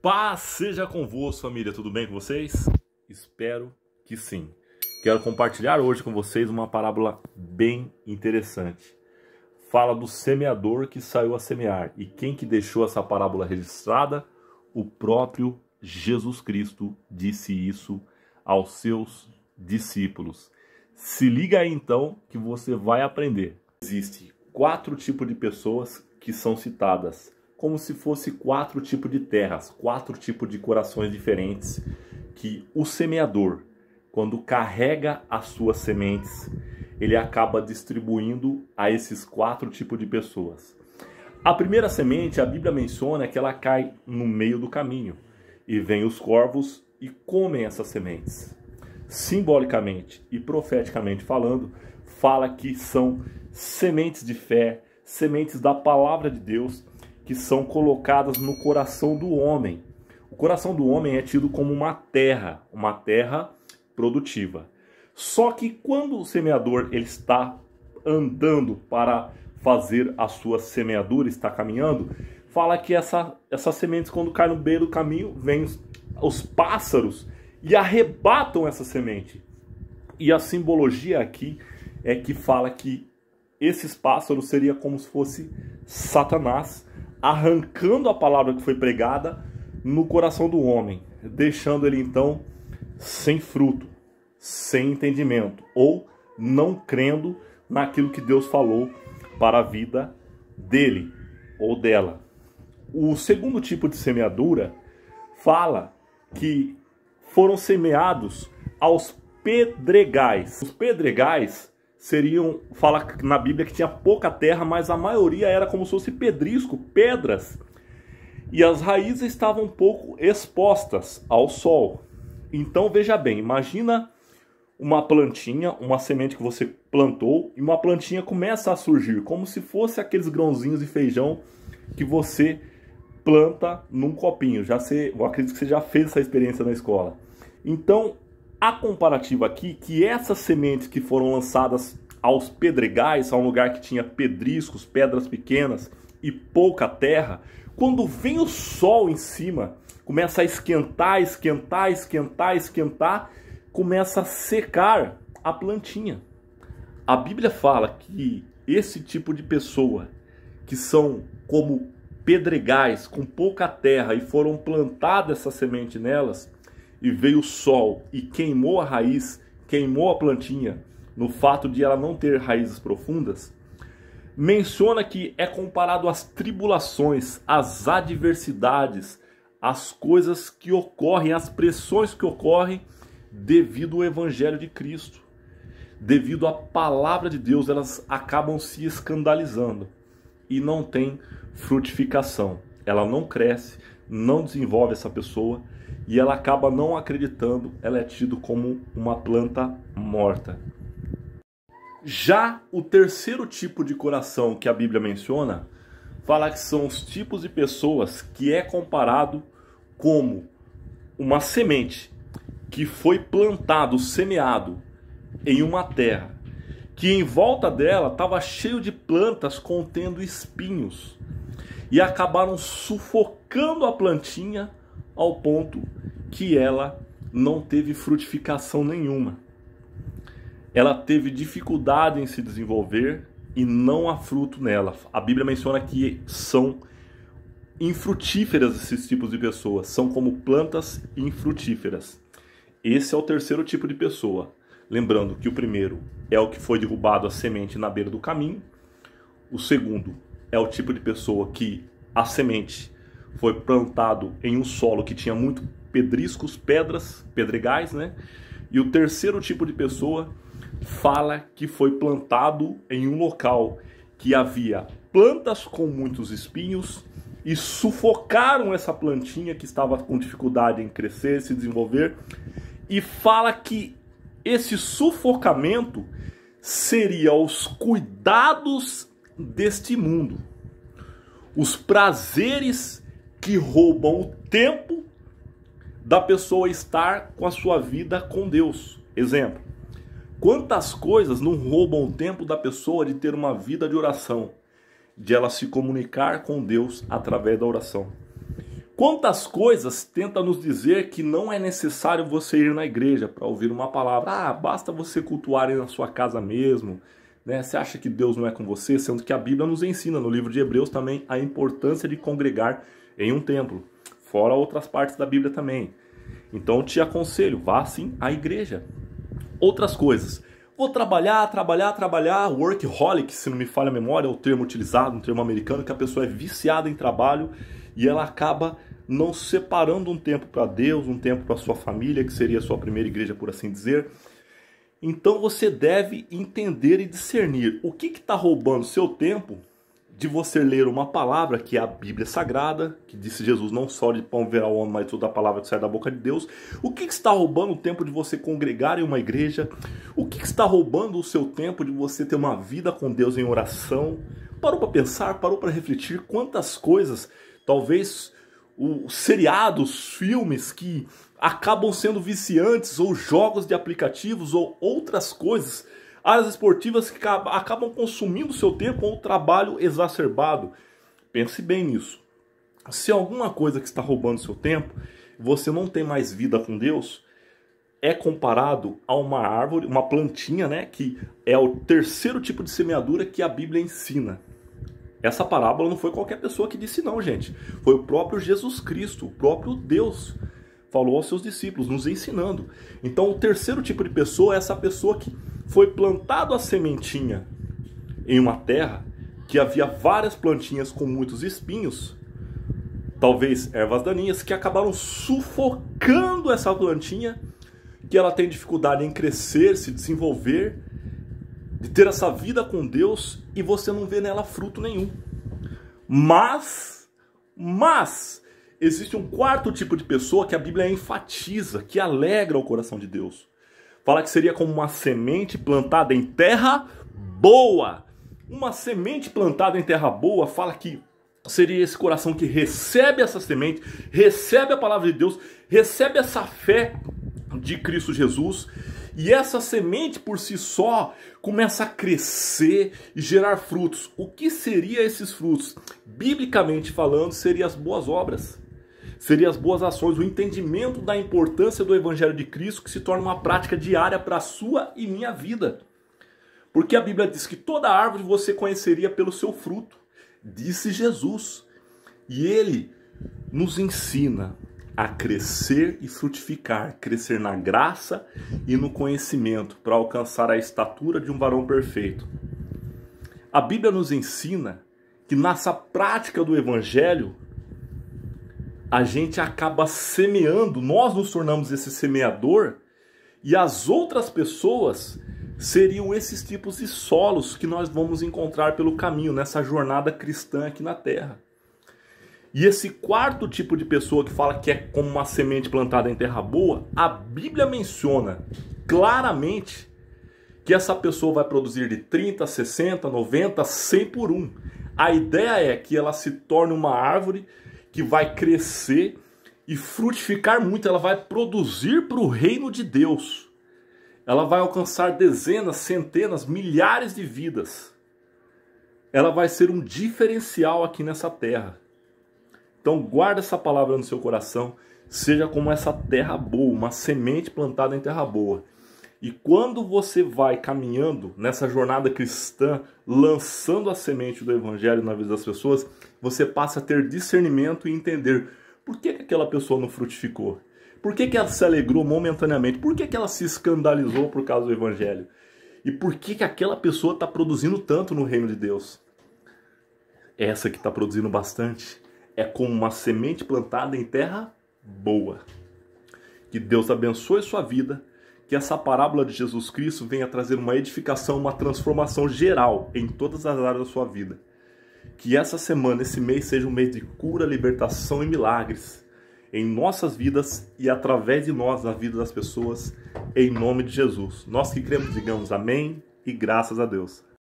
Paz seja convosco, família. Tudo bem com vocês? Espero que sim. Quero compartilhar hoje com vocês uma parábola bem interessante. Fala do semeador que saiu a semear. E quem que deixou essa parábola registrada? O próprio Jesus Cristo disse isso aos seus discípulos. Se liga aí então que você vai aprender. Existem 4 tipos de pessoas que são citadas, como se fosse 4 tipos de terras, 4 tipos de corações diferentes, que o semeador, quando carrega as suas sementes, ele acaba distribuindo a esses 4 tipos de pessoas. A primeira semente, a Bíblia menciona que ela cai no meio do caminho, e vem os corvos e comem essas sementes. Simbolicamente e profeticamente falando, fala que são sementes de fé, sementes da palavra de Deus, que são colocadas no coração do homem. O coração do homem é tido como uma terra produtiva. Só que quando o semeador ele está andando para fazer a sua semeadura, está caminhando, fala que essas sementes, quando caem no meio do caminho, vêm os pássaros e arrebatam essa semente. E a simbologia aqui é que fala que esses pássaros seria como se fosse Satanás arrancando a palavra que foi pregada no coração do homem, deixando ele então sem fruto, sem entendimento, ou não crendo naquilo que Deus falou para a vida dele ou dela. O segundo tipo de semeadura fala que foram semeados aos pedregais. Os pedregais fala na Bíblia que tinha pouca terra, mas a maioria era como se fosse pedrisco, pedras. E as raízes estavam um pouco expostas ao sol. Então veja bem, imagina uma plantinha, uma semente que você plantou, e uma plantinha começa a surgir, como se fosse aqueles grãozinhos de feijão que você planta num copinho. Eu acredito que você já fez essa experiência na escola. Então, a comparativa aqui, que essas sementes que foram lançadas aos pedregais, a um lugar que tinha pedriscos, pedras pequenas e pouca terra, quando vem o sol em cima, começa a esquentar, começa a secar a plantinha. A Bíblia fala que esse tipo de pessoa, que são como pedregais, com pouca terra, e foram plantadas essa semente nelas, e veio o sol e queimou a raiz, queimou a plantinha, no fato de ela não ter raízes profundas, menciona que é comparado às tribulações, às adversidades, às coisas que ocorrem, às pressões que ocorrem devido ao Evangelho de Cristo. Devido à palavra de Deus, elas acabam se escandalizando e não tem frutificação. Ela não cresce, não desenvolve essa pessoa, e ela acaba não acreditando, ela é tida como uma planta morta. Já o terceiro tipo de coração que a Bíblia menciona, fala que são os tipos de pessoas que é comparado como uma semente que foi plantado, semeado em uma terra, que em volta dela estava cheio de plantas contendo espinhos, e acabaram sufocando a plantinha ao ponto que ela não teve frutificação nenhuma. Ela teve dificuldade em se desenvolver e não há fruto nela. A Bíblia menciona que são infrutíferas esses tipos de pessoas, são como plantas infrutíferas. Esse é o terceiro tipo de pessoa. Lembrando que o primeiro é o que foi derrubado a semente na beira do caminho. O segundo é o tipo de pessoa que a semente foi plantado em um solo que tinha muito pedriscos, pedregais, né? E o terceiro tipo de pessoa fala que foi plantado em um local que havia plantas com muitos espinhos e sufocaram essa plantinha que estava com dificuldade em crescer, se desenvolver. E fala que esse sufocamento seria os cuidados deste mundo, os prazeres que roubam o tempo da pessoa estar com a sua vida com Deus. Exemplo, quantas coisas não roubam o tempo da pessoa de ter uma vida de oração, de ela se comunicar com Deus através da oração. Quantas coisas tenta nos dizer que não é necessário você ir na igreja para ouvir uma palavra? Ah, basta você cultuar na sua casa mesmo, né? Você acha que Deus não é com você? Sendo que a Bíblia nos ensina, no livro de Hebreus também, a importância de congregar em um templo. Fora outras partes da Bíblia também. Então eu te aconselho, vá sim à igreja. Outras coisas. Vou trabalhar, workaholic, se não me falha a memória, é o termo utilizado, um termo americano, que a pessoa é viciada em trabalho e ela acaba não separando um tempo para Deus, um tempo para sua família, que seria a sua primeira igreja, por assim dizer. Então você deve entender e discernir o que está roubando seu tempo de você ler uma palavra, que é a Bíblia Sagrada, que disse Jesus, não só de pão viverá o homem, mas toda a palavra que sai da boca de Deus. O que está roubando o tempo de você congregar em uma igreja? O que está roubando o seu tempo de você ter uma vida com Deus em oração? Parou para pensar, parou para refletir quantas coisas, talvez os seriados, filmes que acabam sendo viciantes, ou jogos de aplicativos, ou outras coisas, áreas esportivas que acabam consumindo o seu tempo, ou trabalho exacerbado. Pense bem nisso. Se alguma coisa que está roubando seu tempo, você não tem mais vida com Deus, é comparado a uma árvore, uma plantinha, né, que é o terceiro tipo de semeadura que a Bíblia ensina. Essa parábola não foi qualquer pessoa que disse não, gente. Foi o próprio Jesus Cristo, o próprio Deus, falou aos seus discípulos, nos ensinando. Então o terceiro tipo de pessoa é essa pessoa que foi plantado a sementinha em uma terra que havia várias plantinhas com muitos espinhos, talvez ervas daninhas, que acabaram sufocando essa plantinha, que ela tem dificuldade em crescer, se desenvolver, de ter essa vida com Deus, e você não vê nela fruto nenhum. Mas existe um quarto tipo de pessoa que a Bíblia enfatiza, que alegra o coração de Deus. Fala que seria como uma semente plantada em terra boa. Uma semente plantada em terra boa, fala que seria esse coração que recebe essa semente, recebe a palavra de Deus, recebe essa fé de Cristo Jesus, e essa semente por si só começa a crescer e gerar frutos. O que seriam esses frutos? Biblicamente falando, seriam as boas obras. Seriam as boas ações, o entendimento da importância do Evangelho de Cristo, que se torna uma prática diária para a sua e minha vida. Porque a Bíblia diz que toda árvore você conheceria pelo seu fruto, disse Jesus. E Ele nos ensina a crescer e frutificar, crescer na graça e no conhecimento, para alcançar a estatura de um varão perfeito. A Bíblia nos ensina que nessa prática do Evangelho, a gente acaba semeando, nós nos tornamos esse semeador, e as outras pessoas seriam esses tipos de solos que nós vamos encontrar pelo caminho, nessa jornada cristã aqui na Terra. E esse quarto tipo de pessoa que fala que é como uma semente plantada em terra boa, a Bíblia menciona claramente que essa pessoa vai produzir de 30, 60, 90, 100 por um. A ideia é que ela se torne uma árvore que vai crescer e frutificar muito, ela vai produzir para o reino de Deus. Ela vai alcançar dezenas, centenas, milhares de vidas. Ela vai ser um diferencial aqui nessa terra. Então guarda essa palavra no seu coração, seja como essa terra boa, uma semente plantada em terra boa. E quando você vai caminhando nessa jornada cristã, lançando a semente do Evangelho na vida das pessoas, você passa a ter discernimento e entender por que aquela pessoa não frutificou. Por que ela se alegrou momentaneamente? Por que ela se escandalizou por causa do Evangelho? E por que aquela pessoa está produzindo tanto no reino de Deus? Essa que está produzindo bastante é como uma semente plantada em terra boa. Que Deus abençoe sua vida, que essa parábola de Jesus Cristo venha trazer uma edificação, uma transformação geral em todas as áreas da sua vida. Que essa semana, esse mês, seja um mês de cura, libertação e milagres em nossas vidas e através de nós, na vida das pessoas, em nome de Jesus. Nós que cremos, digamos amém e graças a Deus.